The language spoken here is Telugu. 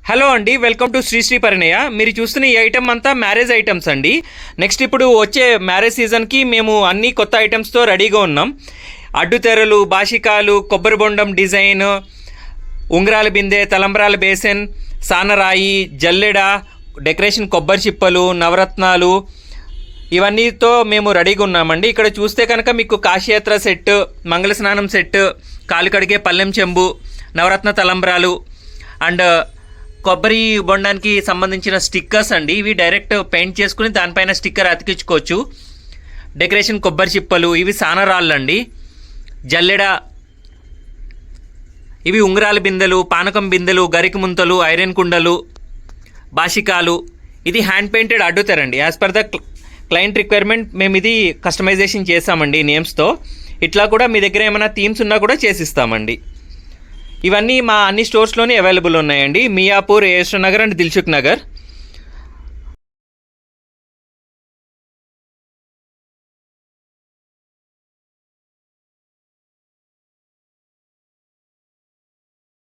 హలో అండి, వెల్కమ్ టు శ్రీ పరిణయ. మీరు చూస్తున్న ఈ ఐటమ్ అంతా మ్యారేజ్ ఐటమ్స్ అండి. నెక్స్ట్ ఇప్పుడు వచ్చే మ్యారేజ్ సీజన్కి మేము అన్ని కొత్త ఐటమ్స్తో రెడీగా ఉన్నాం. అడ్డుతెరలు, బాషికాలు, కొబ్బరి బొండం డిజైన్, ఉంగరాల బిందె, తలంబ్రాల బేసన్, సానరాయి, జల్లెడ, డెకరేషన్ కొబ్బరి చిప్పలు, నవరత్నాలు, ఇవన్నీతో మేము రెడీగా ఉన్నామండి. ఇక్కడ చూస్తే కనుక మీకు కాశీయాత్ర సెట్, మంగళ స్నానం సెట్, కాలు కడిగే పల్లెం చెంబు, నవరత్న తలంబ్రాలు అండ్ కొబ్బరి బొండానికి సంబంధించిన స్టిక్కర్స్ అండి. ఇవి డైరెక్ట్ పెయింట్ చేసుకుని దానిపైన స్టిక్కర్ అతికించుకోవచ్చు. డెకరేషన్ కొబ్బరి చిప్పలు, ఇవి సానరాళ్ళు అండి. జల్లెడ, ఇవి ఉంగరాల బిందెలు, పానకం బిందెలు, గరికి ముంతలు, ఐరన్ కుండలు, బాషికాలు. ఇది హ్యాండ్ పెయింటెడ్ అడ్డుతారండి. As per the client requirement మేము ఇది కస్టమైజేషన్ చేసామండి నేమ్స్తో. ఇట్లా కూడా మీ దగ్గర ఏమైనా థీమ్స్ ఉన్నా కూడా చేసిస్తామండి. ఇవన్నీ మా అన్ని స్టోర్స్లోనే అవైలబుల్ ఉన్నాయండి. Miyapur, AS Nagar and Dilsukh Nagar.